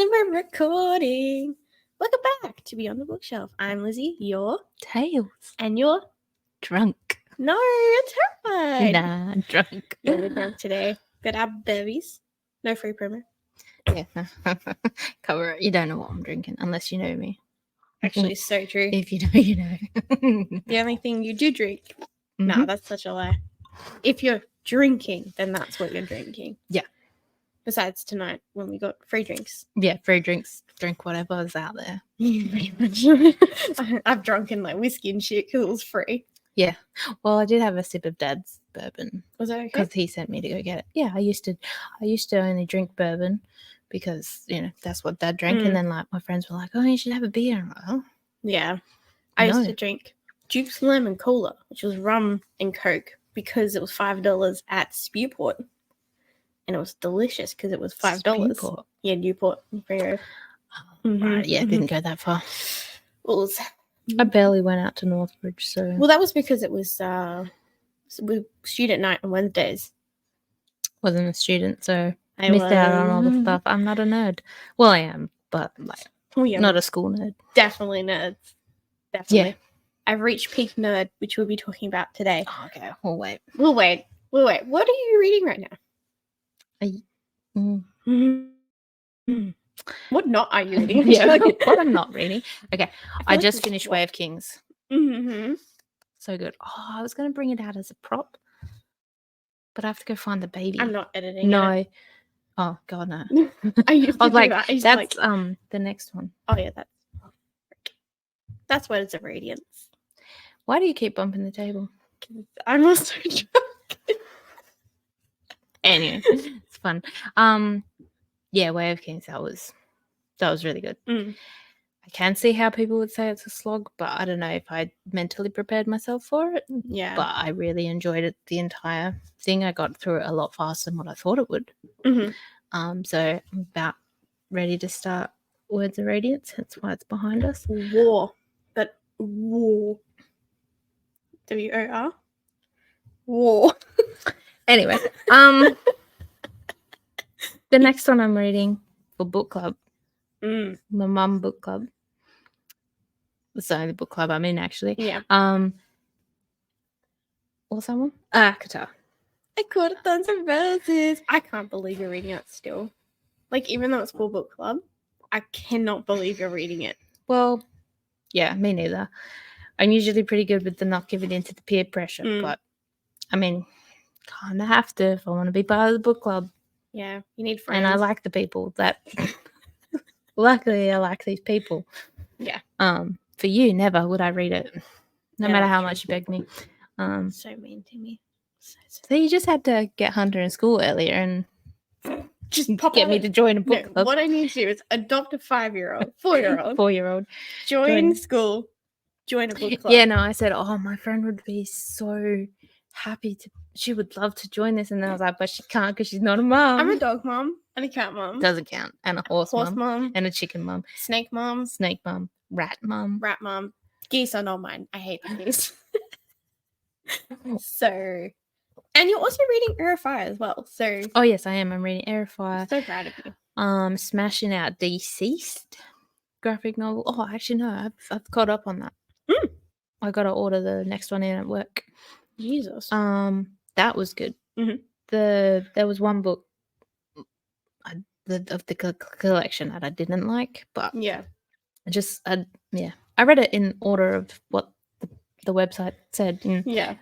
And we're recording. Welcome back to Beyond the Bookshelf. I'm Lizzie, you're Tails. And you're Drunk. No, you're terrified. Nah, drunk. Yeah, we're drunk today. Got our bevies. No free promo. Yeah. Cover it. You don't know what I'm drinking unless you know me. Actually, so true. If you know, you know. The only thing you do drink. No, that's such a lie. If you're drinking, then that's what you're drinking. Yeah. Besides tonight when we got free drinks. Yeah, free drinks. Drink whatever is out there. Pretty much. I've drunken like whiskey and shit because it was free. Yeah. Well, I did have a sip of Dad's bourbon. Was that okay? Because he sent me to go get it. Yeah, I used to only drink bourbon because, that's what Dad drank. And then, like, my friends were like, oh, you should have a beer. I'm like, oh. Yeah. I used to drink Duke's Lemon Cola, which was rum and Coke, because it was $5 at Spewport. And it was delicious because it was $5. Spewport? Yeah, Newport. Right. Yeah, didn't go that far. Well, I barely went out to Northbridge, so... Well, that was because it was student night on Wednesdays. Wasn't a student, so I missed out on all the stuff. I'm not a nerd. Well, I am, but not a school nerd. Definitely nerds. Definitely. Yeah. I've reached peak nerd, which we'll be talking about today. Oh, okay, we'll wait. We'll wait. What are you reading right now? What not are you reading? Yeah, what I'm not reading. Okay, I just finished Way of Kings. Mm-hmm. So good. Oh, I was going to bring it out as a prop, but I have to go find the baby. I'm not editing No. it. Oh, God, no. I was like, that. that's the next one. Oh, yeah, that's Words of Radiance. Why do you keep bumping the table? I'm also drunk. Anyway, it's fun. Yeah, Way of Kings, that was really good. I can see how people would say it's a slog, but I don't know if I mentally prepared myself for it. Yeah. But I really enjoyed it, the entire thing. I got through it a lot faster than what I thought it would. Mm-hmm. So I'm about ready to start Words of Radiance. That's why it's behind us. War. W-O-R? War. Anyway, the next one I'm reading for book club, my mum book club. It's the only book club I'm in, actually. Yeah. What's that one? Qatar. I caught Tons of Roses. I can't believe you're reading it still. Like, even though it's for book club, I cannot believe you're reading it. Well, yeah, me neither. I'm usually pretty good with the not giving into the peer pressure, but I mean, kind of have to if I want to be part of the book club. Yeah, you need friends. And I like the people that. Luckily, I like these people. Yeah. For you, never would I read it, no matter how much you begged me. So mean to me. So you just had to get Hunter in school earlier and just get me to join a book club. What I need to do is adopt a 4-year-old. Join school. Join a book club. Yeah, no, I said, oh, my friend would be so happy to. She would love to join this, and then I was like, but she can't because she's not a mom. I'm a dog mom and a cat mom. Doesn't count. And a horse mom and a chicken mom. Snake mom. Rat mom. Geese are not mine. I hate geese. So, and you're also reading Air of Fire as well. So. Oh yes, I am. I'm reading Air of Fire. So proud of you. Smashing out Deceased graphic novel. Oh, actually no, I've caught up on that. I got to order the next one in at work. Jesus. That was good. Mm-hmm. There was one book of the collection that I didn't like, but yeah, I read it in order of what the website said. Yeah.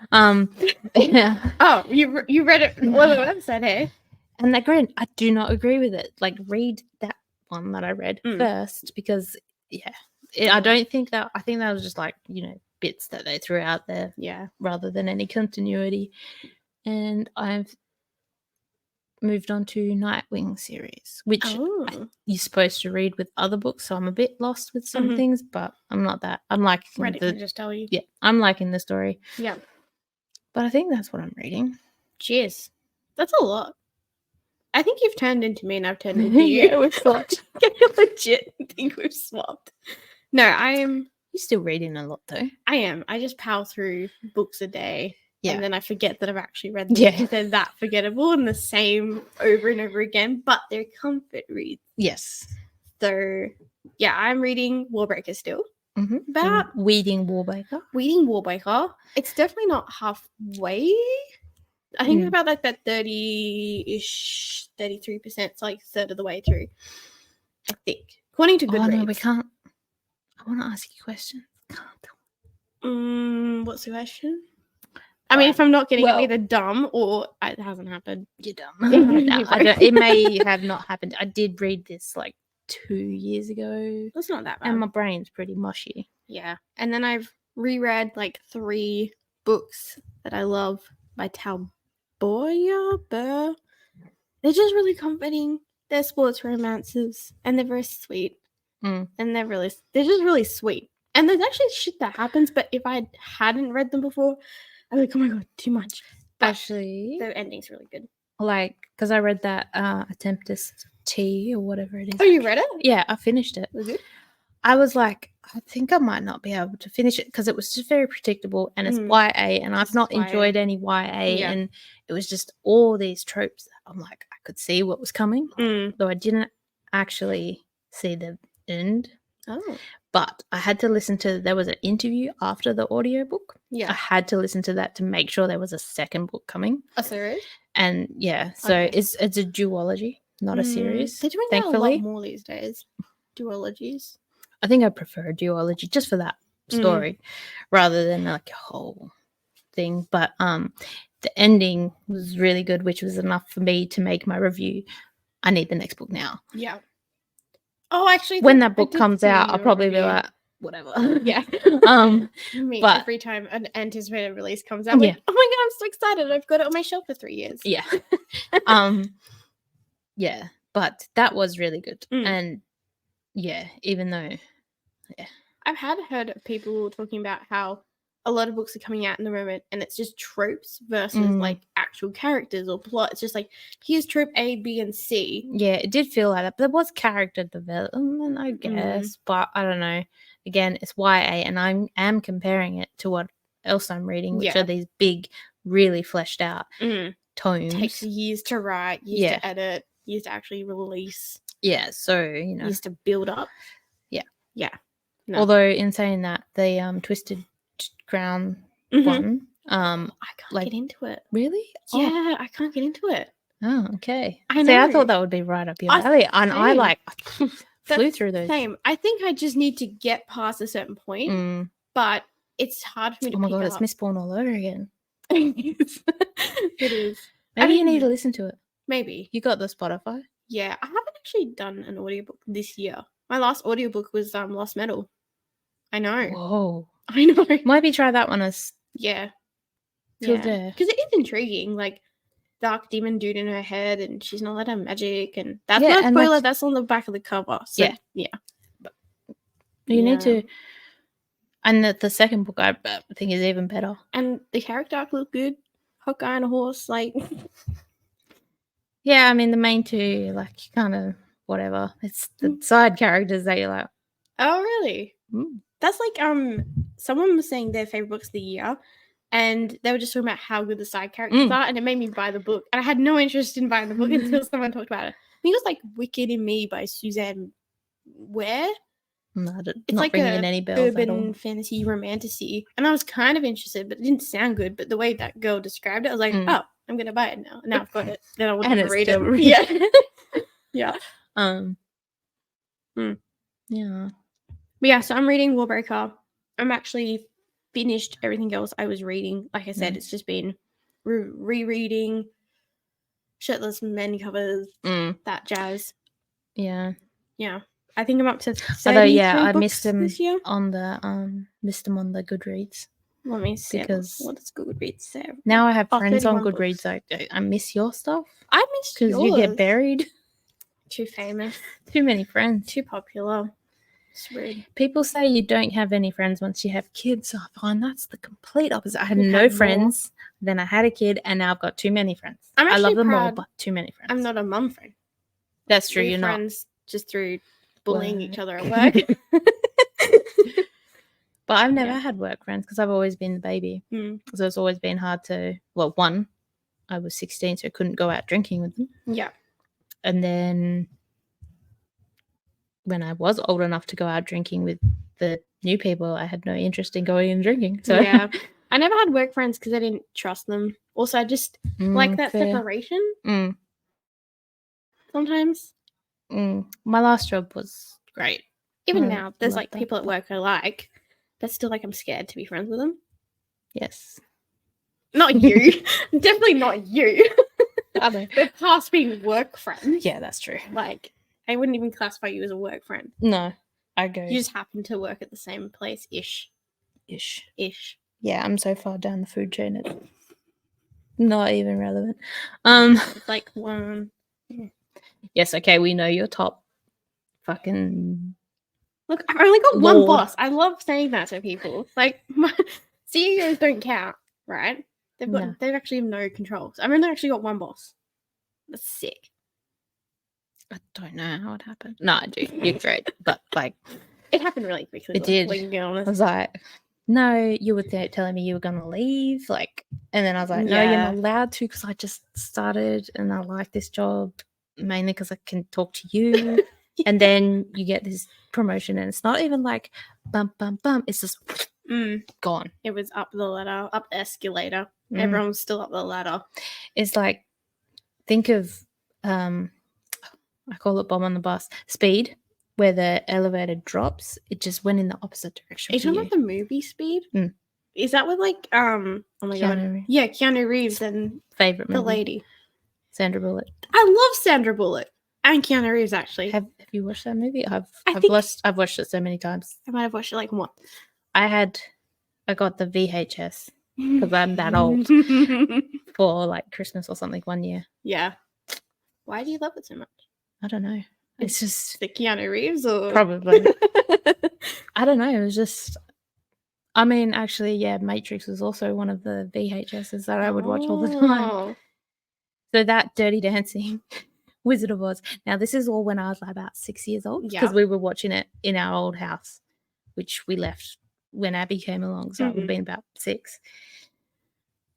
Yeah. Oh, you read it on the website, hey? And granted, I do not agree with it. Like, read that one that I read first because I don't think that. I think that was just like bits that they threw out there. Yeah. Rather than any continuity. And I've moved on to Nightwing series, which you're supposed to read with other books. So I'm a bit lost with some things, but I'm not that. I'm liking Reddit can just tell you. Yeah, I'm liking the story. Yeah. But I think that's what I'm reading. Jeez. That's a lot. I think you've turned into me and I've turned into you. Yeah, we've swapped. I legit think we've swapped. No, I am. You're still reading a lot, though. I am. I just power through books a day. Yeah. And then I forget that I've actually read them because they're that forgettable and the same over and over again, but they're comfort reads. Yes. So, yeah, I'm reading Warbreaker still. Mm-hmm. About Weeding Warbreaker. It's definitely not halfway. I think it's about like that 30-ish, 33%. It's like a third of the way through, I think. According to Goodreads. Oh, no, we can't. I want to ask you questions. What's the question? I mean, if I'm not getting it, I'm either dumb or it hasn't happened. You're dumb. No, I don't. It may have not happened. I did read this like 2 years ago. It's not that bad. And my brain's pretty mushy. Yeah. And then I've reread like 3 books that I love by Talboya Burr. They're just really comforting. They're sports romances and they're very sweet. And they're just really sweet. And there's actually shit that happens, but if I hadn't read them before, I'm like, oh my god, too much. But actually, the ending's really good. Like, because I read that Tempest Tea or whatever it is. Oh, you read it? Yeah, I finished it. Was it? I was like, I think I might not be able to finish it because it was just very predictable and it's YA and I've not enjoyed any YA and it was just all these tropes that I'm like, I could see what was coming, though I didn't actually see the end. Oh. But I had to listen to, there was an interview after the audiobook. Yeah. I had to listen to that to make sure there was a second book coming. A series? And yeah, so it's a duology, not a series. They're doing that a lot more these days. Duologies. I think I prefer a duology just for that story rather than like a whole thing. But the ending was really good, which was enough for me to make my review. I need the next book now. Yeah. Oh, actually, when that book comes out, I'll probably be like, whatever. Yeah. But every time an anticipated release comes out, I'm like, oh my god, I'm so excited! I've got it on my shelf for 3 years. Yeah. Yeah, but that was really good, and yeah, even though, I've heard of people talking about how a lot of books are coming out in the moment, and it's just tropes versus like actual characters or plot. It's just like, here's trope A, B, and C. Yeah, it did feel like that. But there was character development, I guess. But I don't know. Again, it's YA, and I am comparing it to what else I'm reading, which are these big, really fleshed out tomes. Takes years to write, years to edit, years to actually release. Yeah, so, you know. Years to build up. Yeah. Yeah. No. Although, in saying that, the Twisted Crown one, I can't get into it. Really? Yeah, I can't get into it. Oh, okay. I know. See, I thought that would be right up your alley, and I flew through those. Same. I think I just need to get past a certain point, but it's hard for me to. Oh my god, up. It's Mistborn all over again. It is. Maybe you need to listen to it. Maybe you got the Spotify. Yeah, I haven't actually done an audiobook this year. My last audiobook was Lost Metal. I know. Whoa. I know. Maybe try that one as because it is intriguing. Like, dark demon dude in her head, and she's not allowed to have magic, and that's not a spoiler. That's on the back of the cover. So, yeah. But you need to. And the second book I think is even better. And the character arc looked good. Hot guy on a horse, like. Yeah, I mean the main two, like, kind of whatever. It's the side characters that you're like, oh really? That's like someone was saying their favorite books of the year, and they were just talking about how good the side characters are, and it made me buy the book. And I had no interest in buying the book until someone talked about it. I think it was like Wicked in Me by Suzanne Ware. No, it's not like a any bells urban fantasy romantasy, and I was kind of interested, but it didn't sound good. But the way that girl described it, I was like, oh, I'm gonna buy it now. Now I've got it. Then I want to read it. Yeah. Yeah. But yeah, so I'm reading Warbreaker. I'm actually finished everything else I was reading. Like I said, it's just been rereading Shirtless Men covers, that jazz. Yeah. Yeah. I think I'm up to 73 I books missed them this year. on the Goodreads. Let me see. Because what does Goodreads say? Now I have friends on Goodreads. I miss your stuff. I miss yours. Because you get buried. Too famous. Too many friends. Too popular. It's rude. People say you don't have any friends once you have kids. So I find that's the complete opposite. I had no friends. Then I had a kid, and now I've got too many friends. I love them all, but too many friends. I'm not a mum friend. That's true. You're friends not. Just through bullying each other at work. But I've never had work friends because I've always been the baby. So it's always been hard to. Well, one, I was 16, so I couldn't go out drinking with them. Yeah. And then when I was old enough to go out drinking with the new people, I had no interest in going and drinking. So yeah, I never had work friends because I didn't trust them. Also, I just like that fair. separation sometimes. My last job was great. Even I now, there's love like that. people at work I like, but still like I'm scared to be friends with them. Yes. Not you. Definitely not you. I know. They're past being work friends. Yeah, that's true. Like, I wouldn't even classify you as a work friend. No, I go You just happen to work at the same place ish. ish. Yeah, I'm so far down the food chain. It's not even relevant. It's like one. Yes, okay, we know your top fucking. Look, I've only got one Lord. boss. I love saying that to people. Like, my CEOs don't count, right? They've actually have no control. So I've only actually got one boss. That's sick. I don't know how it happened. No, I do. You're great, but like it happened really quickly. It did. We can be honest. I was like, no, you were telling me you were gonna leave, like, and then I was like, no, you're not allowed to because I just started and I like this job mainly because I can talk to you. And then you get this promotion and it's not even like bump, bump, bump. It's just gone. It was up the ladder, up the escalator. Everyone was still up the ladder. It's like, think of, I call it bomb on the bus, Speed, where the elevator drops. It just went in the opposite direction. Are you talking about the movie Speed? Is that with like, oh my god. Reeves. Yeah, Keanu Reeves and favorite movie. The lady. Sandra Bullock. I love Sandra Bullock. And Keanu Reeves, actually. Have you watched that movie? I've watched it so many times. I might have watched it like once. I got the VHS because I'm that old for like Christmas or something one year. Yeah. Why do you love it so much? I don't know. It's just the Keanu Reeves or probably. I don't know. It was just. I mean, actually, yeah, Matrix was also one of the VHSs that I would watch all the time. So that Dirty Dancing. Wizard of Oz. Now, this is all when I was like about 6 years old because we were watching it in our old house, which we left when Abby came along. So I would have been about 6.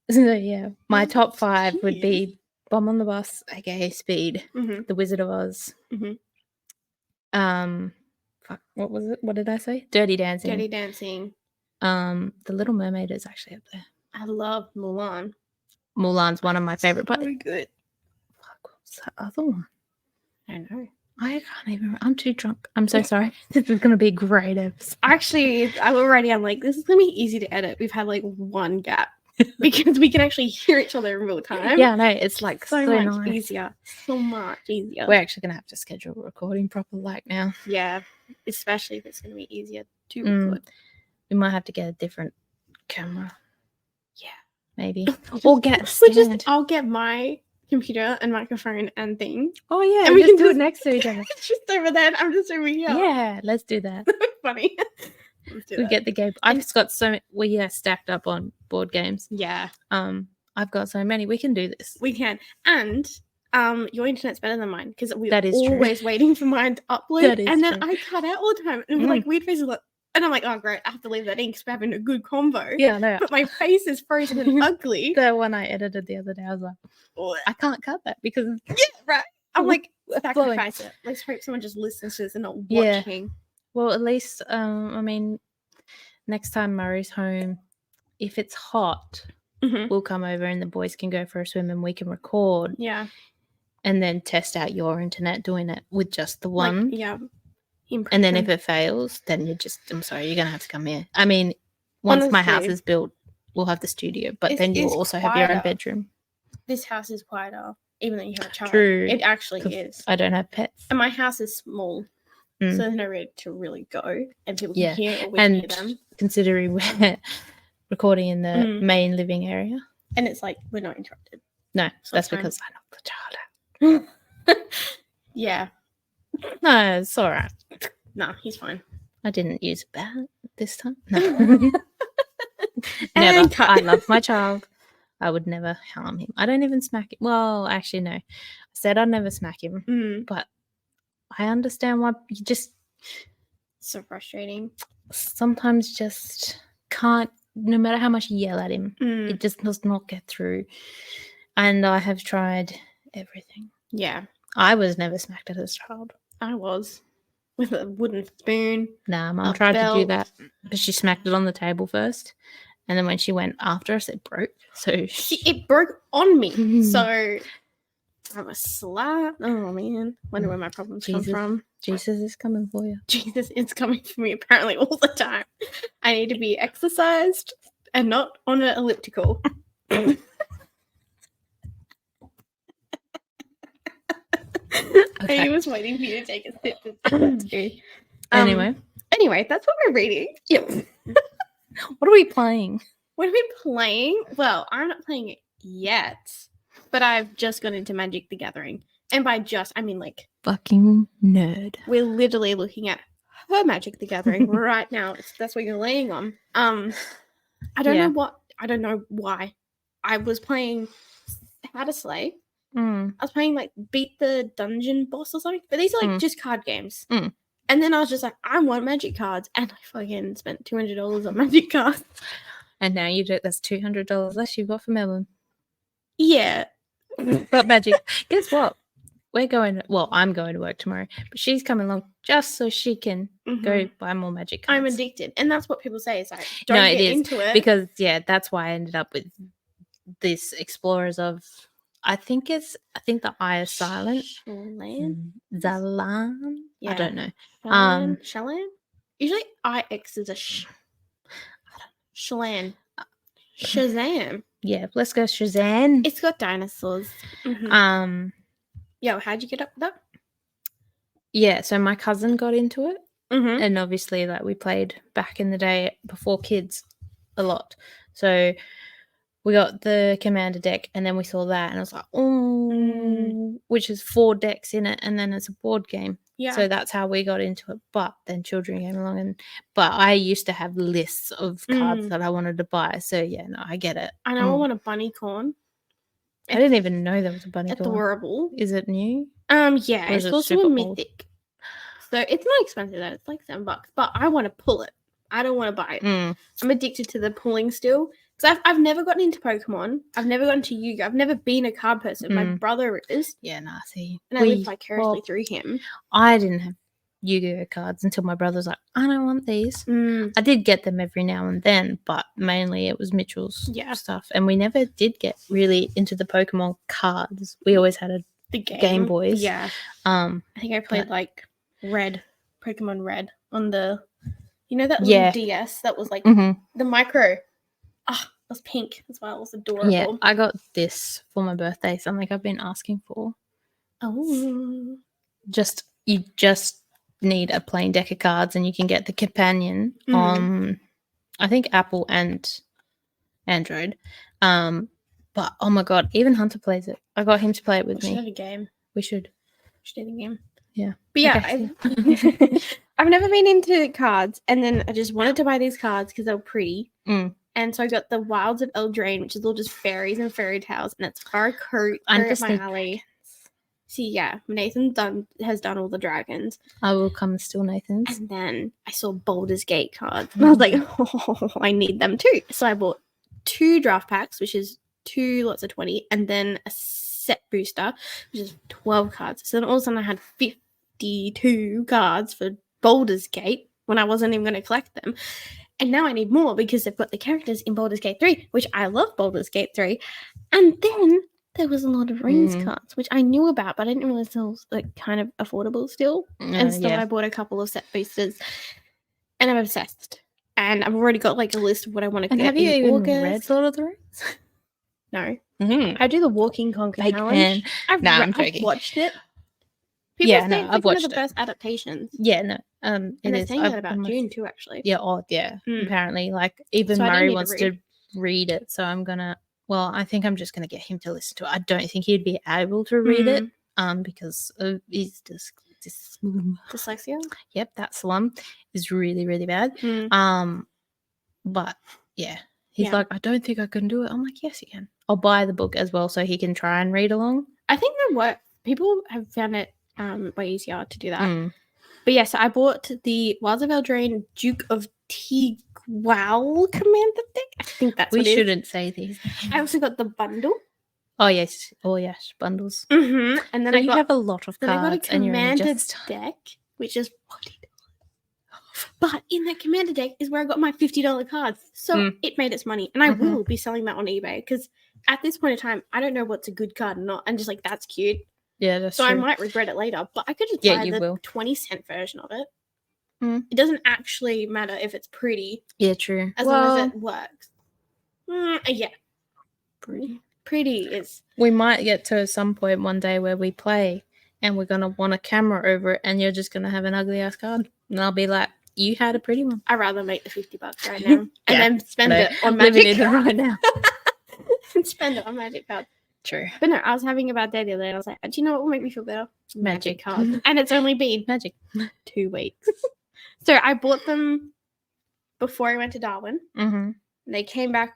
So, yeah, my top 5 would be Bomb on the Bus, aka Speed, The Wizard of Oz. Fuck, what was it? What did I say? Dirty Dancing. Dirty Dancing. The Little Mermaid is actually up there. I love Mulan. Mulan's one of my favorite. Very good. What's that other one? I don't know. I can't even. I'm too drunk. I'm so sorry. This is going to be a great episode. Actually, I'm like, this is going to be easy to edit. We've had like one gap because we can actually hear each other in real time. Yeah, no, it's like so much nice. easier. So much easier. We're actually going to have to schedule a recording proper like now. Yeah, especially if it's going to be easier to record. We might have to get a different camera. Yeah. Maybe. Or get a stand. I'll get my computer and microphone and thing. Oh yeah, and we can do it next to each other. Just over there. I'm just over here. Yeah, let's do that. Funny. We get the game. I've just got so many. We are stacked up on board games. Yeah. I've got so many. We can do this. We can. And your internet's better than mine because we're always true. Waiting for mine to upload. And then I cut out all the time. And it was like weird faces like. And I'm like, oh, great, I have to leave that in because we're having a good convo. Yeah, no. But my face is frozen and ugly. The one I edited the other day, I was like, I can't cut that because... Yeah, right. I'm like, sacrifice it. Let's hope someone just listens to this and not watching. Yeah. Well, at least, I mean, next time Murray's home, if it's hot, we'll come over and the boys can go for a swim and we can record. Yeah. And then test out your internet doing it with just the one. Like, yeah. And then if it fails, then I'm sorry, you're going to have to come here. I mean, once my house is built, we'll have the studio, but then you'll also have your own bedroom. This house is quieter, even though you have a child. True. It actually is. I don't have pets. And my house is small, so there's nowhere to really go, and people can hear or we can hear them. Considering we're recording in the main living area. And it's like, we're not interrupted. No, so that's because I knocked the child out. Yeah. No, it's all right. No, he's fine. I didn't use a bat this time. No. Never. I love my child. I would never harm him. I don't even smack him. Well, actually, no. I said I'd never smack him. But I understand why you just... So frustrating. Sometimes just can't, no matter how much you yell at him, it just does not get through. And I have tried everything. Yeah. I was never smacked as a child. I was. with a wooden spoon. Nah, Mum A tried to do belt. that, but she smacked it on the table first. And then when she went after us, it broke. So See, it broke on me. So I was slapped. Oh, man. Wonder where my problems come from. Jesus is coming for you. Jesus is coming for me apparently all the time. I need to be exercised and not on an elliptical. Okay. I was waiting for you to take a sip. Anyway, that's what we're reading. yep. What are we playing? What are we playing? Well, I'm not playing it yet, but I've just got into Magic the Gathering. And by just, I mean like... Fucking nerd. We're literally looking at her Magic the Gathering right now. That's what you're laying on. I don't know why. I was playing How to Slay. I was playing like Beat the Dungeon Boss or something. But these are like just card games. And then I was just like, I want Magic cards. And I fucking spent $200 on Magic cards. And now you do. That's $200 less you've got for Melbourne. Yeah. But Magic. Guess what? We're going. Well, I'm going to work tomorrow, but she's coming along just so she can go buy more Magic cards. I'm addicted, and that's what people say. Is like, don't get into it because that's why I ended up with this Explorers of. I think the I is silent. Zalan. Yeah. I don't know. Shalan. Usually IX is a sh. Shalan. Shazam. Yeah, let's go Shazam. It's got dinosaurs. Yo, how'd you get up with that? Yeah, so my cousin got into it. Mm-hmm. And obviously, like, we played back in the day before kids a lot. So we got the Commander deck, and then we saw that, and I was like, which is 4 decks in it, and then it's a board game. Yeah. So that's how we got into it. But then children came along, but I used to have lists of cards that I wanted to buy. So yeah, no, I get it. I know I want a bunny corn. I didn't even know there was a bunny corn. Adorable. Is it new? Yeah, it's also a mythic. So it's not expensive though. It's like $7, but I want to pull it. I don't want to buy it. I'm addicted to the pulling still. Because I've never gotten into Pokemon. I've never gotten to Yu-Gi-Oh! I've never been a card person. My brother is. Yeah, nah, see. And I lived vicariously through him. I didn't have Yu-Gi-Oh! Cards until my brother was like, I don't want these. I did get them every now and then, but mainly it was Mitchell's stuff. And we never did get really into the Pokemon cards. We always had the Game Boys. Yeah. I think I played like Pokemon Red on the, that little DS that was like the micro. Ah, it was pink as well. It was adorable. Yeah, I got this for my birthday, something I've been asking for. Oh. You just need a plain deck of cards and you can get the companion on, I think, Apple and Android. But oh my god, even Hunter plays it. I got him to play it with me. We should have a game. We should have a game. Yeah. But yeah, okay. I've never been into cards, and then I just wanted to buy these cards because they were pretty. And so I got the Wilds of Eldraine, which is all just fairies and fairy tales, and it's far coat up my alley. See, yeah, Nathan has done all the dragons. I will come steal Nathan's. And then I saw Baldur's Gate cards, and I was like, oh, I need them too. So I bought 2 draft packs, which is 2 lots of 20, and then a set booster, which is 12 cards. So then all of a sudden I had 52 cards for Baldur's Gate when I wasn't even going to collect them. And now I need more because they've got the characters in Baldur's Gate 3, which I love Baldur's Gate 3. And then there was a lot of Rings cards, which I knew about, but I didn't realize they were like kind of affordable still. And so I bought a couple of set boosters, and I'm obsessed. And I've already got like a list of what I want to get. Have you even read Lord of the Rings? No. I do the Walking Conquer challenge. I'm joking. I've watched it. People say it's I've watched one of the best adaptations. Yeah, no. And they're saying that about Dune too, actually. Yeah, apparently. Like, even Murray wants to read it, so I'm gonna... Well, I think I'm just gonna get him to listen to it. I don't think he'd be able to read it, because of his dyslexia? Yep, that's the one. Is really, really bad. But, yeah. He's like, I don't think I can do it. I'm like, yes, you can. I'll buy the book as well so he can try and read along. I think that people have found it way easier to do that. But yes, I bought the Wilds of Eldraine Duke of Tigwal Commander deck. I think that's what it is. We shouldn't say these. I also got the bundle. Oh yes, bundles. And then you have a lot of cards. Then I got a Commander deck, which is But in that commander deck is where I got my $50 cards. So it made its money. And I will be selling that on eBay because at this point in time, I don't know what's a good card or not. I'm just like, that's cute. Yeah, that's so true. I might regret it later. But I could just buy the will. 20-cent version of it. It doesn't actually matter if it's pretty. Yeah, true. As long as it works. Yeah. Pretty is. We might get to some point one day where we play and we're going to want a camera over it and you're just going to have an ugly ass card. And I'll be like, you had a pretty one. I'd rather make the $50 right now and then spend it on Magic. Living in it right now. and spend it on Magic cards. True. But no, I was having a bad day the other day and I was like, do you know what will make me feel better? Magic cards. And it's only been Magic 2 weeks. So I bought them before I went to Darwin. And they came back.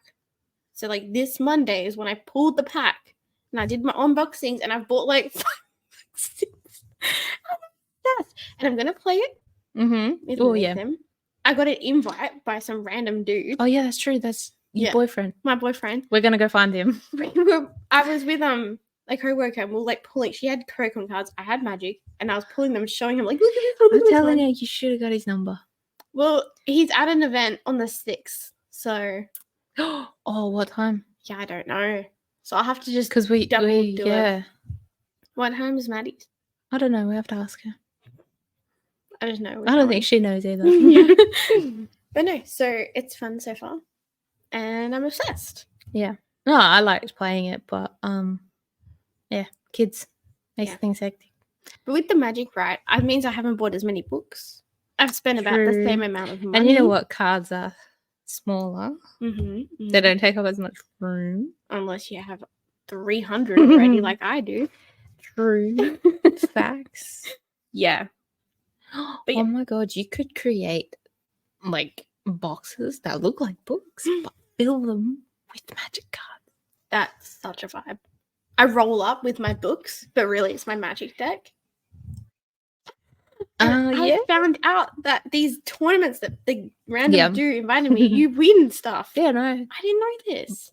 So like this Monday is when I pulled the pack and I did my unboxings and I've bought like 5 boxes. And I'm gonna play it. Oh yeah. Them. I got an invite by some random dude. Oh yeah, that's true. That's your boyfriend. My boyfriend. We're gonna go find him. I was with a co-worker and we were like pulling. She had Pokemon cards. I had Magic, and I was pulling them, showing him like, look at this. I'm telling you, you should have got his number. Well, he's at an event on the 6th, so. Oh, what time? Yeah, I don't know. So I'll have to just because we do yeah. it. What time is Maddie's? I don't know. We have to ask her. I don't know. I don't think she knows either. But no, so it's fun so far, and I'm obsessed. Yeah. No, I liked playing it, but yeah, kids makes things hectic. But with the Magic, right, it means I haven't bought as many books. I've spent about the same amount of money. And you know what? Cards are smaller. They don't take up as much room. Unless you have 300 already like I do. True. Facts. Yeah. But oh my god, you could create like boxes that look like books, but fill them with Magic cards. That's such a vibe. I roll up with my books, but really it's my Magic deck. I found out that these tournaments that the random dude invited me, you win stuff. Yeah, no. I didn't know this.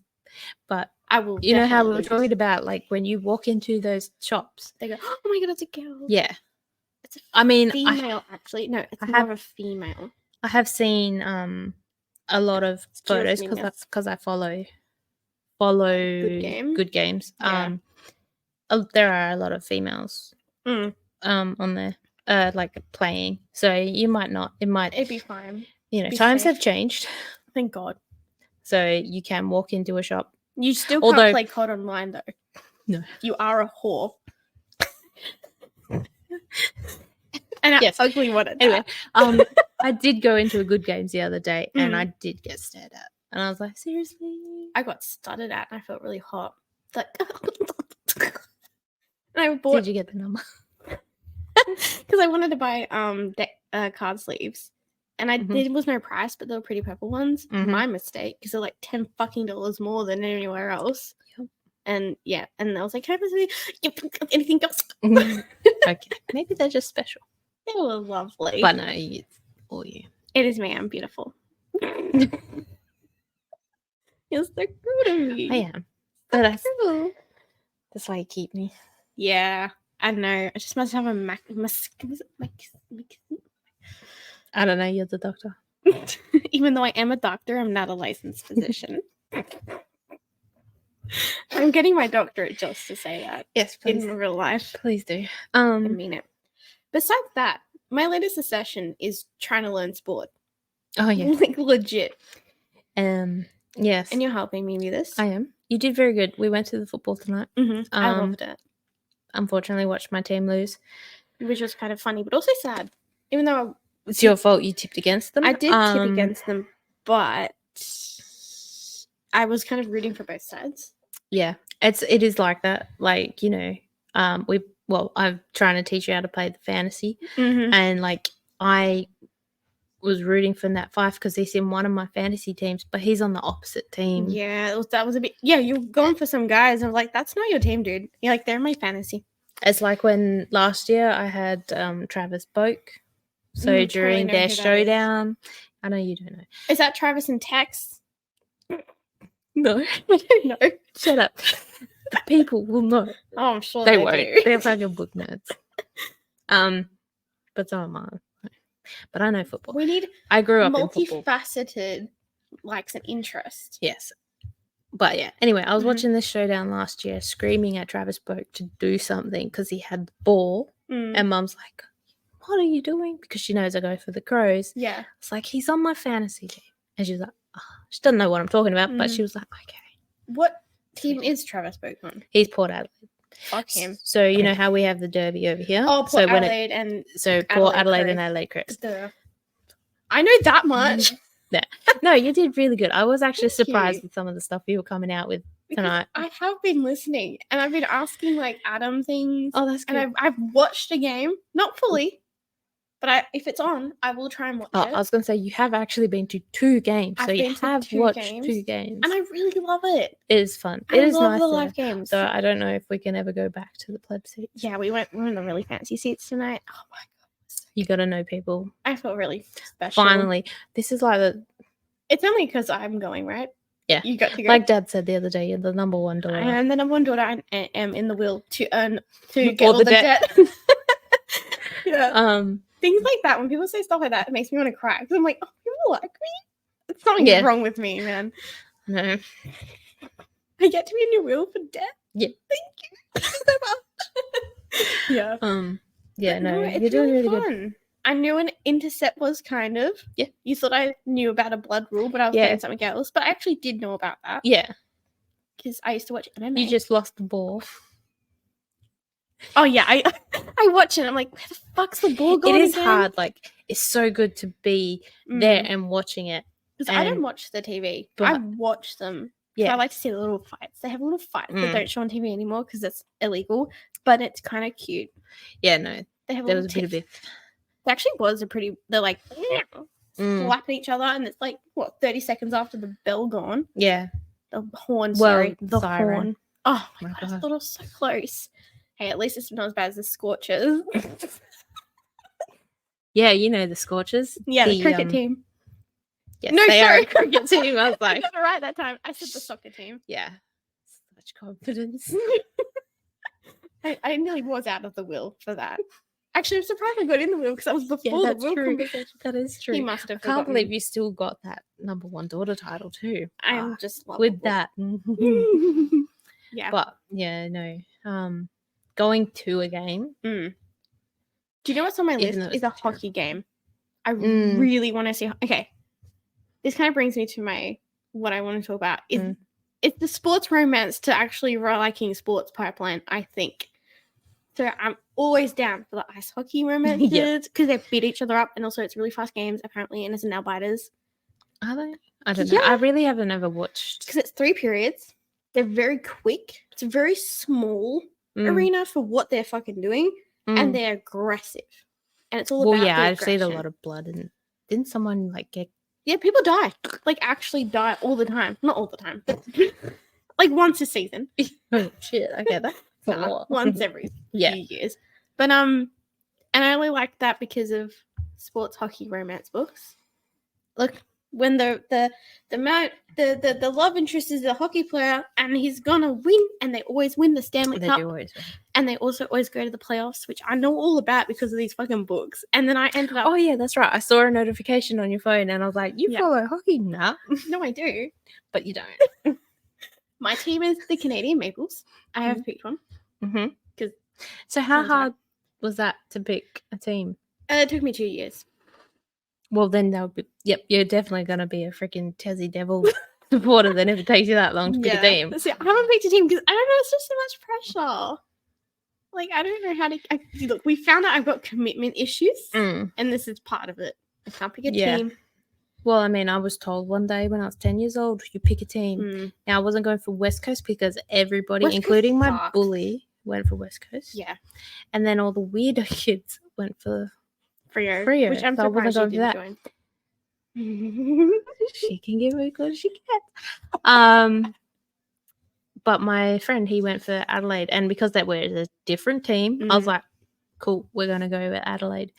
But I will. You know how we were talking about, like, when you walk into those shops, they go, oh my god, it's a girl. Yeah. It's a female, actually. No, it's more of a female. I have seen a lot of photos because I follow Good Games. Yeah. There are a lot of females on there. Like playing, so you might not. It'd be fine. You know, times have changed. Thank God. So you can walk into a shop. You still can't play COD online though. No, you are a whore. And I ugly one. Anyway, I did go into a Good Games the other day, and I did get stared at, and I was like, seriously? I got started at, and I felt really hot. Like, and I bought. Did you get the number? Because I wanted to buy card sleeves, and there was no price, but they were pretty purple ones. My mistake, because they're like $10 fucking more than anywhere else. Yep. And and I was like, can I anything else? Okay, maybe they're just special. They were lovely, but no, it's all you. It is me. I'm beautiful. You're so good at me. I am, but that's why you keep me. Yeah. I don't know. I just must have a I don't know. You're the doctor. Even though I am a doctor, I'm not a licensed physician. I'm getting my doctorate just to say that. Yes, please. In real life. Please do. I mean it. Besides that, my latest obsession is trying to learn sport. Oh, yeah. Like, legit. Yes. And you're helping me with this. I am. You did very good. We went to the football tonight. I loved it. Unfortunately, watched my team lose, which was kind of funny, but also sad. Even though it's your fault, you tipped against them. I did tip against them, but I was kind of rooting for both sides. Yeah, it is like that. Like, you know, I'm trying to teach you how to play the fantasy, and like I was rooting for Nat Fife because he's in one of my fantasy teams, but he's on the opposite team. Yeah, that was a bit. Yeah, you're going for some guys. I'm like, that's not your team, dude. You're like, they're my fantasy. It's like when last year I had Travis Boak. So during their showdown, I know you don't know. Is that Travis and Tex? No, I don't know. Shut up. The people will know. Oh, I'm sure they won't. They're fucking book nerds. But so am I. But I know football. We need I grew up in football. multifaceted likes and interests. Yes. But yeah, anyway, I was Mhm. watching this showdown last year, screaming at Travis Boak to do something because he had the ball. And Mum's like, what are you doing? Because she knows I go for the Crows. Yeah. It's like, he's on my fantasy team. And she's like, oh. She doesn't know what I'm talking about, but she was like, okay. What team is Travis Boak on? He's Port Adelaide. Fuck him. So you know how we have the derby over here? Oh, Port Adelaide and Port Adelaide and Adelaide Crows. I know that much. Yeah. No, you did really good. I was actually surprised with some of the stuff you were coming out with tonight. I have been listening and I've been asking like Adam things. Oh, that's good. And I've watched a game, not fully, but if it's on, I will try and watch it. I was going to say, you have actually been to 2 games. So you have watched 2 games. And I really love it. It is fun. It is love nice the live games. So I don't know if we can ever go back to the pleb seats. Yeah, we're in the really fancy seats tonight. Oh my god. You got to know people. I feel really special. Finally. This is like It's only because I'm going, right? Yeah. You got to go. Like Dad said the other day, you're the number one daughter. I am the number one daughter. I am in the will to get all the debt. Yeah. Things like that. When people say stuff like that, it makes me want to cry. Because I'm like, oh, people like me? It's something wrong with me, man. No. I get to be in your will for debt? Yeah. Thank you so much. Yeah. Yeah, no, it's you're doing really fun. good. I knew an intercept was kind of. Yeah. You thought I knew about a blood rule, but I was playing something else. But I actually did know about that. Yeah. Because I used to watch MMA. You just lost the ball. Oh, yeah. I watch it. I'm like, where the fuck's the ball going? It is hard. Like, it's so good to be there and watching it. Because I don't watch the TV. But I watch them. Yeah. I like to see the little fights. They have little fights that don't show on TV anymore because it's illegal. But it's kind of cute. Yeah, no. There was a bit of it. There actually was they're like slapping each other, and it's like, 30 seconds after the bell gone? Yeah. The horn, the siren. Horn. Oh my god, I thought it was so close. Hey, at least it's not as bad as the Scorchers. Yeah, you know the Scorchers. Yeah, the cricket team. Yes, no, they are a cricket team. I was like, I got it right that time. I said the soccer team. Yeah. Such confidence. I nearly was out of the will for that. Actually, I'm surprised I got in the will because that was before the will conversation. That is true. He must have. I can't believe you still got that number one daughter title too. I'm just lovable. With that. Yeah. But yeah, no. Going to a game. Do you know what's on my list? Is a hockey game. I really want to see. Okay, this kind of brings me to what I want to talk about. It's the sports romance to actually liking sports pipeline, I think. So I'm always down for the ice hockey romances because they beat each other up, and also it's really fast games apparently, and it's nail biters. Are they? I don't know. I really haven't ever watched because it's 3 periods. They're very quick. It's a very small arena for what they're fucking doing, and they're aggressive. And it's all about. Well, yeah, I've seen a lot of blood, and didn't someone get? Yeah, people die. Like actually die all the time. Not all the time, but like once a season. Oh shit! Okay, that's once every few years. But and I only like that because of sports hockey romance books. Look, when the love interest is a hockey player and he's gonna win, and they always win the Stanley Cup. They do always win. And they also always go to the playoffs, which I know all about because of these fucking books. And then I ended up. Oh yeah, that's right. I saw a notification on your phone, and I was like, "You follow hockey now?" No, I do, but you don't. My team is the Canadian Maples. I have picked one. Because so how hard was that to pick a team? It took me 2 years. Well, then that would be. Yep, you're definitely gonna be a freaking Tassie Devil supporter. Then if it takes you that long to pick a team. See, I haven't picked a team because I don't know. It's just so much pressure. Like I don't know how to. Look, we found out I've got commitment issues, and this is part of it. I can't pick a team. Well, I mean, I was told one day when I was 10 years old, you pick a team. Now, I wasn't going for West Coast because everybody, including my bully, went for West Coast. Yeah. And then all the weirdo kids went for Freo. Which I'm surprised she didn't join. She can give it as good as she can. But my friend, he went for Adelaide. And because that was a different team, I was like, cool, we're going to go with Adelaide.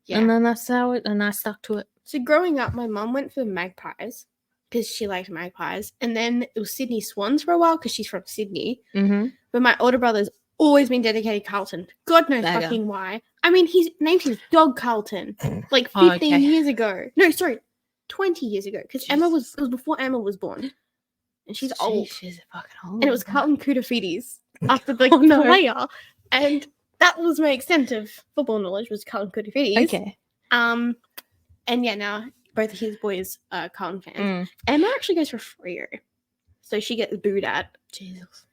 Yeah. And then that's how and I stuck to it. So growing up, my mum went for Magpies because she liked magpies. And then it was Sydney Swans for a while because she's from Sydney. But my older brothers always been dedicated to Carlton. God knows Bagger. fucking why. I mean, he's named his dog Carlton like 15 Oh, okay. years ago. No, sorry, 20 years ago. Because it was Jesus. before Emma was born. And she's old. She's fucking old. And it was Carlton Koutoufidis after the Oh, no. player. And that was my extent of football knowledge, was Carlton Koutoufidis. Okay. And yeah, now both of his boys are Carlton fans. Mm. Emma actually goes for Freo. So she gets booed at. Jesus.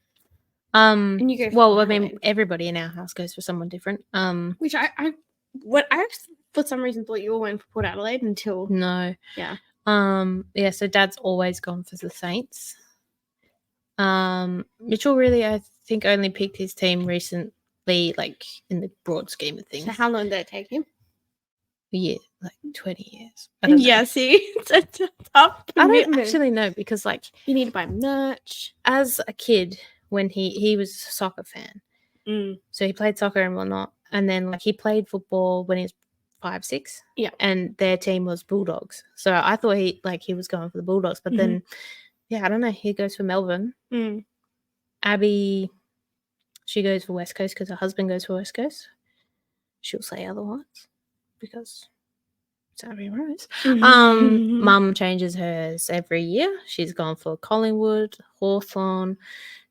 And you go for well, I Adelaide. mean, everybody in our house goes for someone different. Which I for some reason thought you all went for Port Adelaide until No. Yeah. Yeah, so Dad's always gone for the Saints. Mitchell really, I think, only picked his team recently, like in the broad scheme of things. So how long did it take him? Yeah, like 20 years. I don't know. Yeah, see, it's a tough I commitment. don't actually know because, like, You need to buy merch. as a kid, when he was a soccer fan, so he played soccer and whatnot, and then like he played football when he was 5, 6. Yeah. And their team was Bulldogs. So I thought he was going for the Bulldogs, but then yeah, I don't know. He goes for Melbourne. Abby, she goes for West Coast because her husband goes for West Coast. She'll say otherwise because it's Abby Rose. Mum changes hers every year. She's gone for Collingwood, Hawthorn.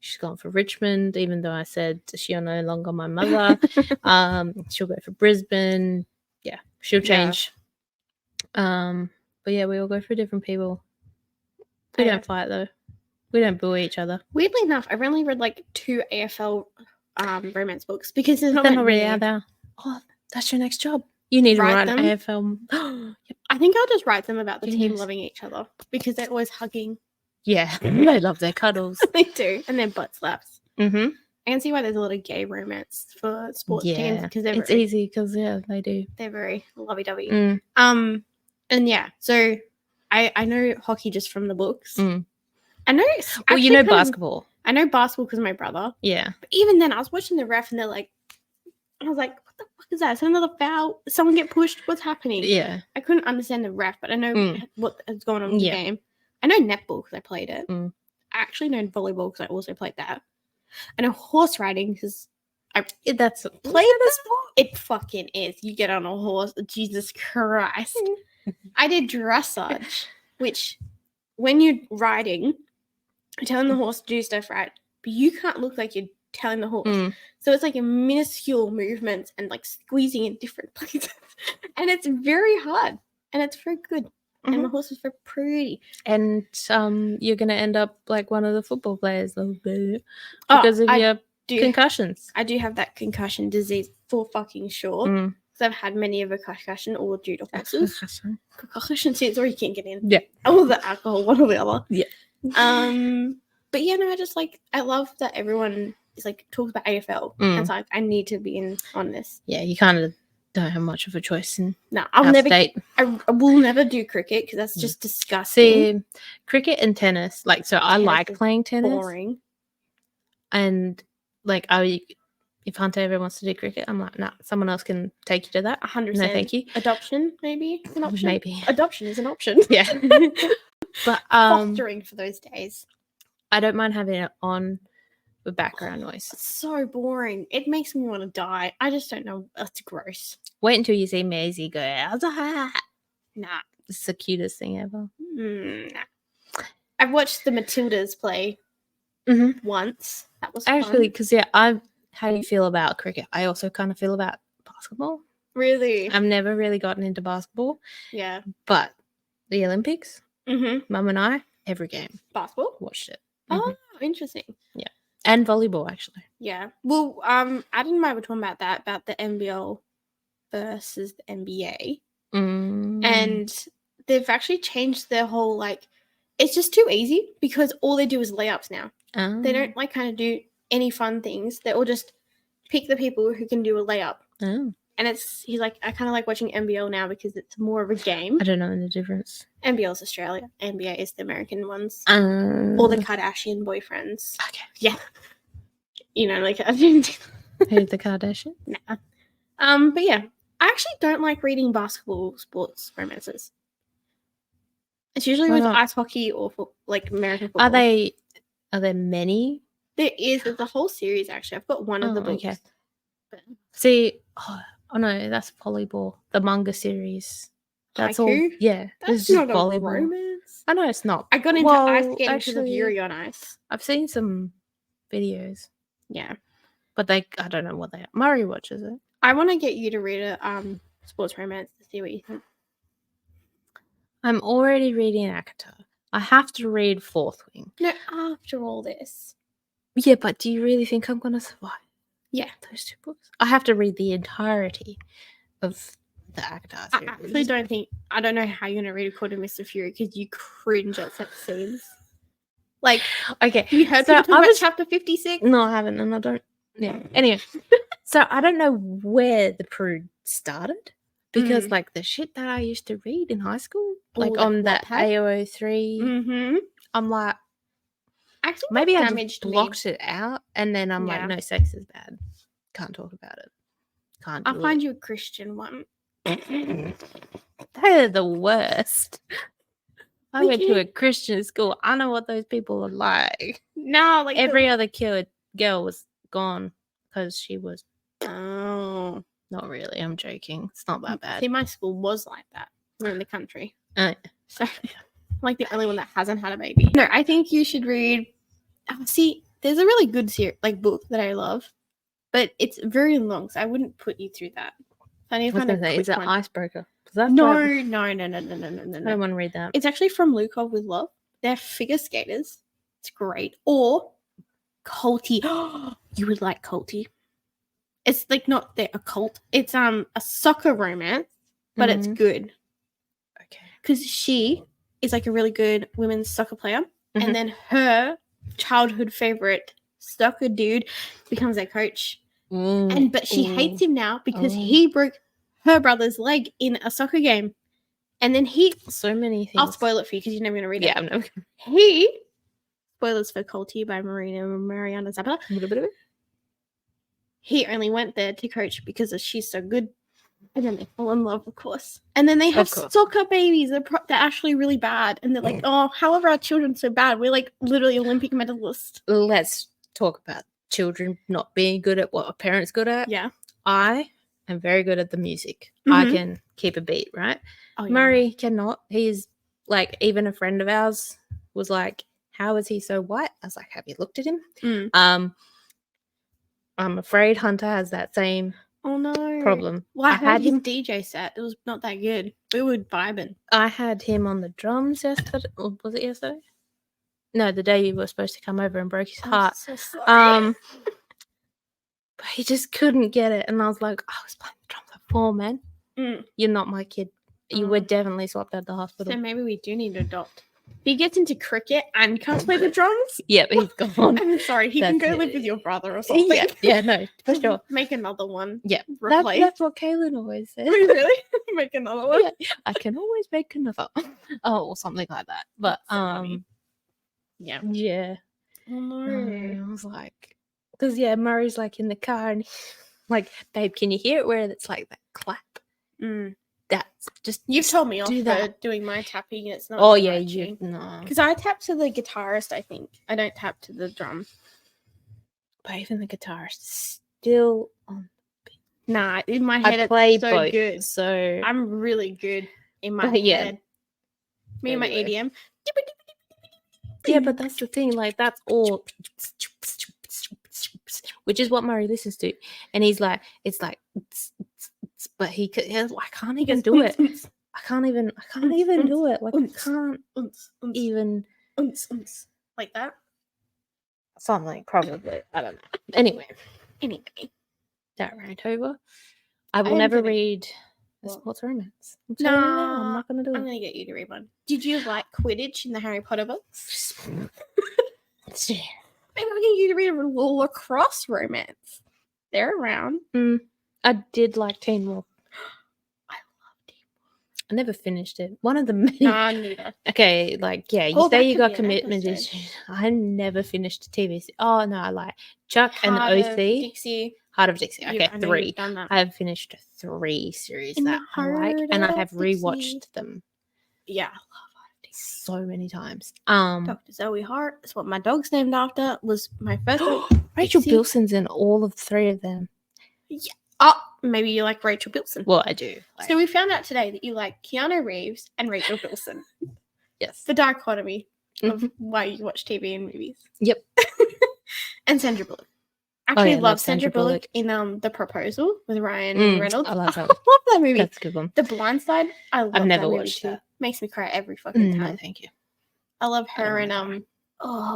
She's gone for Richmond, even though I said she'll no longer my mother. She'll go for Brisbane. Yeah, she'll change. But yeah, we all go for different people. We don't fight though. We don't boo each other. Weirdly enough, I've only read like 2 AFL romance books because there's not They're that not really many. out there. Oh, that's your next job. You need to write them. AFL. Yep. I think I'll just write them about the team Goodness. loving each other because they're always hugging. Yeah, they love their cuddles. They do, and their butt slaps. Mm-hmm. I can see why there's a lot of gay romance for sports teams because it's easy because they do. They're very lovey-dovey. Mm. And yeah, so I know hockey just from the books. Mm. I know. Well, you know basketball. I know basketball because of my brother. Yeah. But even then, I was watching the ref, and they're like, I was like, what the fuck is that? Is that another foul? Someone get pushed? What's happening? Yeah. I couldn't understand the ref, but I know what is going on in the game. I know netball because I played it. I actually know volleyball because I also played that. I know horse riding because that's played the sport. It fucking is. You get on a horse. Jesus Christ. I did dressage, which when you're riding, you're telling the horse to do stuff right, but you can't look like you're telling the horse. So it's like a minuscule movements and like squeezing in different places. And it's very hard. And it's very good. And the horse is very pretty. And you're going to end up like one of the football players a little bit because of your concussions. I do have that concussion disease for fucking sure. Because I've had many of a concussion all due to horses. Concussion seats or you can't get in. Yeah. Or the alcohol, one or the other. Yeah. But yeah, no, I love that everyone is like talks about AFL. And it's like I need to be in on this. Yeah, you kind of don't have much of a choice in I will never do cricket because that's just disgusting. See, cricket and tennis, like, so I like playing tennis. Boring. And like, if Hunter ever wants to do cricket, I'm like, nah, someone else can take you to that. 100%. No, thank you. Adoption, maybe is an option. Maybe adoption is an option. Yeah. But fostering for those days. I don't mind having it on with background noise. It's so boring. It makes me want to die. I just don't know. That's gross. Wait until you see Maisie go, Nah. it's the cutest thing ever. Nah. I've watched the Matildas play once. That was fun. Actually, because how do you feel about cricket? I also kind of feel about basketball. Really? I've never really gotten into basketball. Yeah. But the Olympics, Mum and I, every game. Basketball? Watched it. Oh, interesting. Yeah. And volleyball, actually. Yeah. Well, Adam and I were talking about that, about the NBL versus the NBA. And they've actually changed their whole, like, it's just too easy because all they do is layups now. They don't, like, kind of do any fun things. They all just pick the people who can do a layup. And he's like, I kind of like watching NBL now because it's more of a game. I don't know the difference. NBL is Australia. NBA is the American ones. All the Kardashian boyfriends. Okay. Yeah. You know, like, who's the Kardashian? Nah. But yeah, I actually don't like reading basketball sports romances. It's usually with ice hockey or like American football. Are there many There's a whole series actually. I've got one of the books. Okay. But See, oh no, that's volleyball. The manga series. That's all. Haiku? Yeah, That's it's just not a volleyball. romance. I know it's not. I got into ice skating because of Yuri on Ice. I've seen some videos, Yeah. but I don't know what they are. Murray watches it. I want to get you to read a sports romance to see what you think. I'm already reading Akata. I have to read Fourth Wing. No, after all this. Yeah, but do you really think I'm gonna survive? Yeah. Those two books. I have to read the entirety of the Akata series. I actually I don't know how you're gonna read Called to Mr. Fury because you cringe at sex scenes. Like, okay, have you heard people talk about chapter 56? No, I haven't, and I don't. Yeah. Anyway, so I don't know where the prude started because, like, the shit that I used to read in high school, like on that AO3, I'm like, actually, maybe I just blocked it out, and then I'm like, no, sex is bad. Can't talk about it. Can't. I'll find you a Christian one. They're the worst. I went to a Christian school. I know what those people are like. No, like every other girl was gone because she was. Oh, not really. I'm joking. It's not that bad. See, my school was like that. We're in the country, so I'm like the only one that hasn't had a baby. No, I think you should read. See, there's a really good book that I love, but it's very long, so I wouldn't put you through that. So I need to find a quick is it one. Icebreaker? No. I don't want to read that. It's actually from Lukov with Love. They're figure skaters. It's great. Or Culty. You would like Culty. It's like not they're a cult. It's a soccer romance, but it's good. Okay. Because she is like a really good women's soccer player, and then her childhood favorite soccer dude becomes their coach. But she hates him now because he broke her brother's leg in a soccer game. And then so many things. I'll spoil it for you because you're never going to read it. Yeah, I'm never going to. Spoilers for Culty by Mariana Zappa. He only went there to coach because she's so good. And then they fall in love, of course. And then they have soccer babies. They're actually really bad. And they're like, oh, however our children's so bad. We're like literally Olympic medalists. Let's talk about children not being good at what a parent's good at. Yeah. I am very good at the music. I can keep a beat, right? Oh, yeah. Murray cannot. He's like, even a friend of ours was like, how is he so white? I was like, have you looked at him? I'm afraid Hunter has that same problem. Well, I had his DJ set. It was not that good. We were vibing. I had him on the drums yesterday. Was it yesterday? No, the day you were supposed to come over and broke his heart. So sorry. But he just couldn't get it. And I was like, I was playing the drums before, man. You're not my kid. You were definitely swapped at the hospital. So maybe we do need to adopt. If he gets into cricket and can't play the drums. Yep, he's gone. I'm sorry. He can go live with your brother or something. Yeah, no, for sure. Make another one. Yeah. That's what Kaylin always says. Really? Make another one? Yeah. I can always make another. Oh, or something like that. But, yeah. Yeah. Oh, no. I was like, because, Murray's like in the car and like, babe, can you hear it where it's like that clap? That's just you've told me off for doing my tapping. It's not. Oh yeah, you no. Because I tap to the guitarist. I think I don't tap to the drum. But even the guitarist is still on. Nah, in my head I play it's so both, good. So I'm really good in my head. Me and my EDM. Yeah, but that's the thing. Like that's all. Which is what Murray listens to, and he's like, it's like. But I can't even do it. I can't even do it. Like I can't even like that. Something probably. I don't know. Anyway, that rant over. I will never read a sports romance. No, I'm not gonna do it. I'm gonna get you to read one. Did you like Quidditch in the Harry Potter books? Yeah. Maybe we can get you to read a lacrosse romance. They're around. I did like Teen Wolf. I love Teen Wolf. I never finished it. One of the many. No, neither. Okay, like you say you got commitment issues. I never finished a TV series. Oh no, I like Chuck and OC. Heart of Dixie. Okay, 3. I have finished 3 series that I like, and I have rewatched them. Yeah, I love Heart of Dixie. so many times. Dr. Zoe Hart is what my dog's named after. Was my first dog. Rachel Dixie. Bilson's in all of 3 of them. Yeah. Oh, maybe you like Rachel Bilson. Well, I do. So we found out today that you like Keanu Reeves and Rachel Bilson. Yes. The dichotomy of why you watch TV and movies. Yep. And Sandra Bullock. Actually, love Sandra Bullock in The Proposal with Ryan Reynolds. I love that. I love that movie. That's a good one. The Blind Side. I've never that watched movie that. Too. Makes me cry every fucking time. No, thank you. I love her and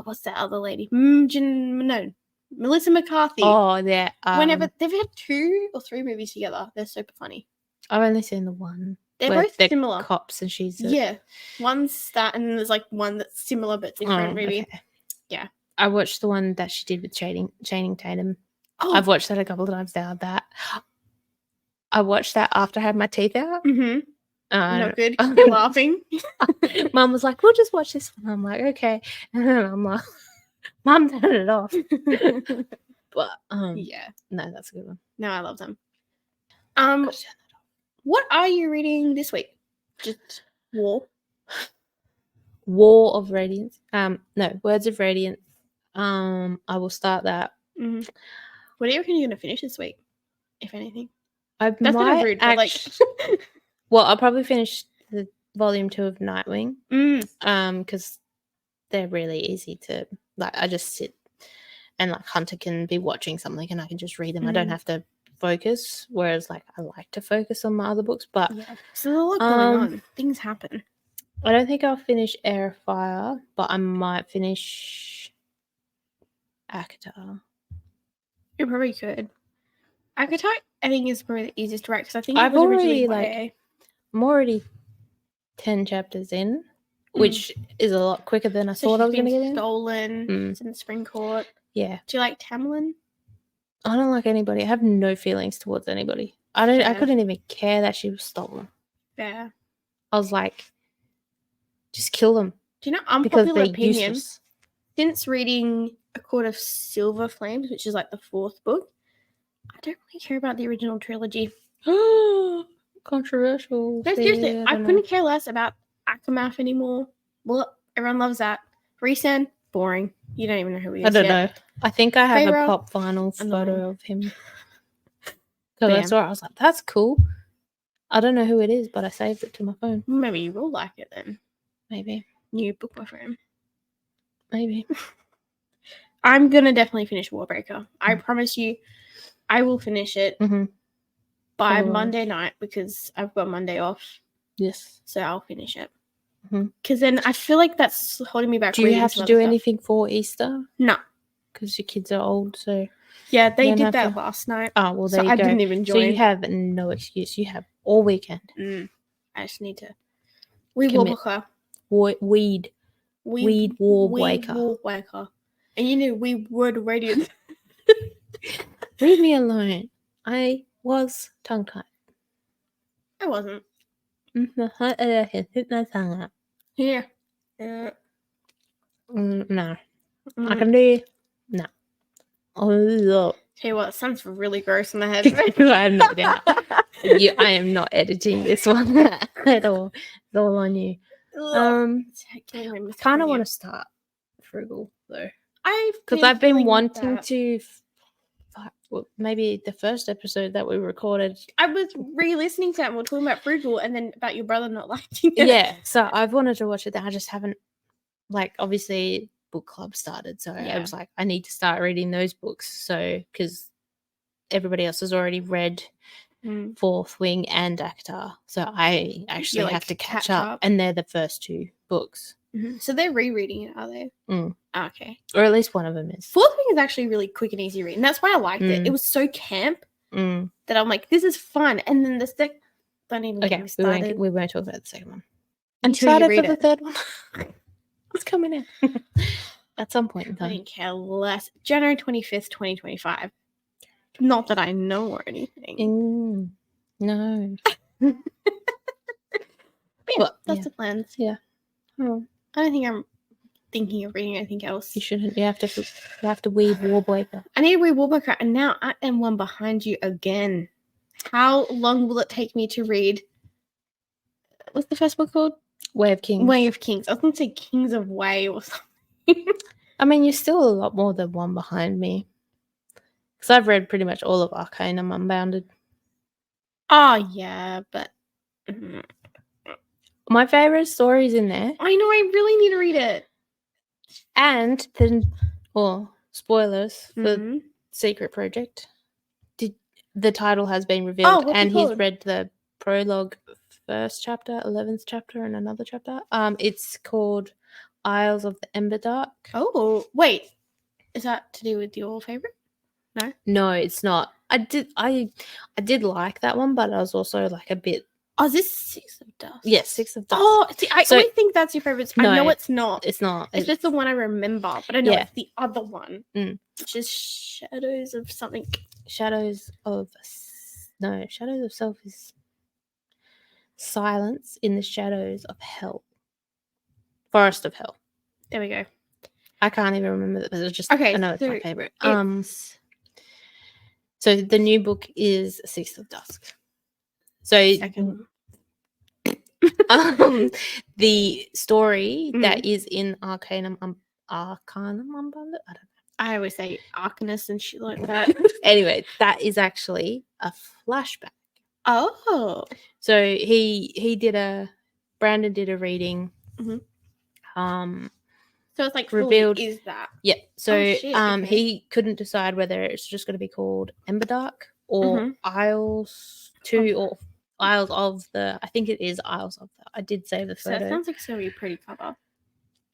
what's that other lady? Melissa McCarthy. Oh, yeah. Whenever they've had 2 or 3 movies together, they're super funny. I've only seen the one. They're both similar. Cops and she's one's that, and then there's like one that's similar but different. Maybe. Okay. Yeah. I watched the one that she did with Channing Tatum. Oh. I've watched that a couple of times now. I watched that after I had my teeth out. Mm-hmm. Not good. You're laughing. Mum was like, "We'll just watch this one." I'm like, "Okay," and then I'm like, "Mum, turn it off." But yeah, no, that's a good one. No, I love them. What are you reading this week? Just War of Radiance. No, Words of Radiance. I will start that. Mm-hmm. What do you reckon you're gonna finish this week, if anything? That's kind of rude, but like. Well, I'll probably finish the volume 2 of Nightwing. Because they're really easy to like. I just sit and like Hunter can be watching something and I can just read them. I don't have to focus. Whereas like I like to focus on my other books, but so there's a lot going on. Things happen. I don't think I'll finish Air of Fire, but I might finish ACOTAR. You probably could. ACOTAR, I think, is probably the easiest to write because I think I've already like. I'm already 10 chapters in, which is a lot quicker than I thought I was going to get in. Stolen. It's in the Spring Court. Yeah. Do you like Tamlin? I don't like anybody. I have no feelings towards anybody. I couldn't even care that she was stolen. Yeah. I was like, just kill them. Do you know, unpopular opinion, since reading A Court of Silver Flames, which is like the 4th book, I don't really care about the original trilogy. Controversial. No, seriously, I couldn't care less about Akamath anymore. Well, everyone loves that. Rhysand, boring. You don't even know who he is. I don't know. I think I have Feyre, a pop vinyl photo of him. So that's where I was like, that's cool. I don't know who it is, but I saved it to my phone. Maybe you will like it then. Maybe. New book by him. Maybe. I'm going to definitely finish Warbreaker. I promise you, I will finish it by Monday night because I've got Monday off. Yes. So I'll finish it. Because then I feel like that's holding me back. Do you have to do anything for Easter? No. Because your kids are old, so... Yeah, they did that last night. Oh, well, there you go. I didn't even join. So you have no excuse. You have all weekend. I just need to... Weed Warbreaker. Weed Warbreaker. And you know, we would radiant. Leave me alone. I was tongue-tied. I wasn't. I can hit my tongue out. Yeah. No. I can do... No. Oh, tell you what, it sounds really gross in the head. I have no doubt. I am not editing this one at all. It's all on you. I kind of want to start Frugal though. Because I've been wanting to. Well, maybe the first episode that we recorded. I was re-listening to that and we're talking about Frugal and then about your brother not liking it. Yeah, so I've wanted to watch it. I just haven't. Like, obviously, book club started, so I was like, I need to start reading those books. So because everybody else has already read Fourth Wing and ACOTAR, so I actually have to catch up. And they're the first 2 books. So they're rereading it, are they? Okay. Or at least one of them is. Fourth Wing is actually really quick and easy read, and that's why I liked it. It was so camp that I'm like, this is fun. And then the second, don't even get me started. We won't talk about the second one. Until you read for the third one. It's coming in. At some point in time. I don't care less. January 25th, 2025. Not that I know or anything. No. But that's the plans. Yeah. Oh. I don't think I'm thinking of reading anything else. You shouldn't. You have to read Warbreaker. I need to read Warbreaker, and now I am one behind you again. How long will it take me to read? What's the first book called? Way of Kings. Way of Kings. I was going to say Kings of Way or something. I mean, you're still a lot more than one behind me. Because I've read pretty much all of Arcanum Unbounded. Oh, yeah, but... My favourite story's in there. I know, I really need to read it. And then, spoilers for Secret Project. The title has been revealed, and he's read the prologue, first chapter, 11th chapter, and another chapter. It's called Isles of the Emberdark. Oh, wait. Is that to do with your favourite? No? No, it's not. I did like that one, but I was also like a bit... Oh, is this Six of Dust? Yes, Six of Dust. Oh, see, I always think that's your favourite. No, I know it's not. It's not. It's just the one I remember, but I know it's the other one, which is Shadows of something. Shadows of Self is Silence in the Shadows of Hell. Forest of Hell. There we go. I can't even remember that, but it's just okay. I know it's my favorite. So the new book is Sixth of Dusk. So the story that is in Arcanum Unbounded. I don't know. I always say Arcanus and shit like that. Anyway, that is actually a flashback. Oh. So Brandon did a reading. So it's like revealed. Is that? Yeah. So he couldn't decide whether it's just going to be called Emberdark or Isles or Isles of the. I think it is Isles of the. I did save the photo. So that sounds like it's going to be a pretty cover.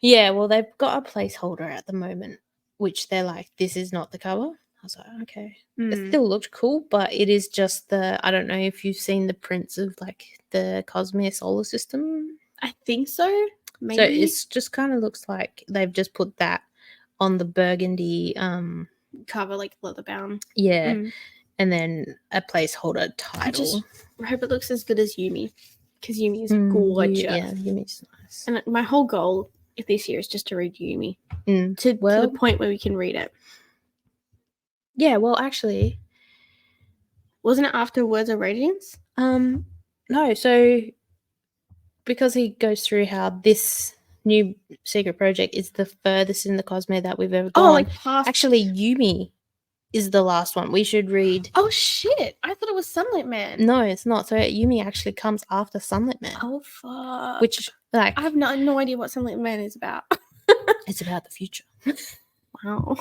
Yeah. Well, they've got a placeholder at the moment, which they're like, this is not the cover. I was like, okay. It still looked cool, but it is just I don't know if you've seen the prints of like the Cosmere solar system. I think so. Maybe. So it's just kind of looks like they've just put that on the burgundy cover, like leather bound. Yeah. And then a placeholder title. I hope it looks as good as Yumi, because Yumi is gorgeous. Yeah, Yumi's nice. And my whole goal this year is just to read Yumi to the point where we can read it. Yeah, well, actually, wasn't it after Words of Radiance? No. So because he goes through how this new secret project is the furthest in the Cosmere that we've ever gone. Oh, like past. Actually, Yumi is the last one. We should read. Oh shit! I thought it was Sunlit Man. No, it's not. So Yumi actually comes after Sunlit Man. Oh fuck! Which I have no idea what Sunlit Man is about. It's about the future. Wow.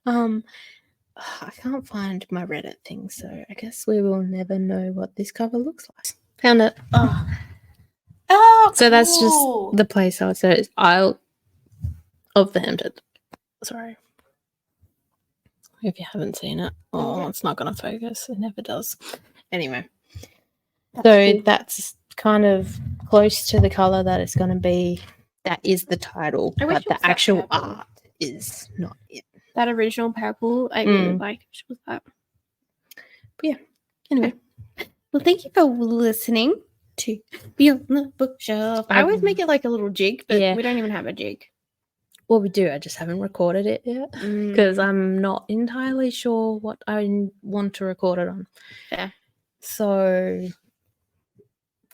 I can't find my Reddit thing, so I guess we will never know what this cover looks like. Found it. Oh, so that's just the place I would say it's Isle of the Hampton. Sorry. If you haven't seen it. Oh, it's not going to focus. It never does. Anyway. That's kind of close to the colour that it's going to be. That is the title. But the actual art is not it. That original purple, I really like. Which was that? But yeah. Anyway. Well, thank you for listening to Beyond the Bookshelf. I always make it like a little jig, but we don't even have a jig. Well, we do. I just haven't recorded it yet because I'm not entirely sure what I want to record it on. Yeah. So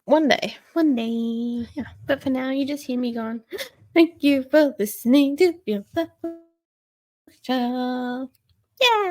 one day. Yeah. But for now, you just hear me going, thank you for listening to Beyond the Bookshelf. Yeah.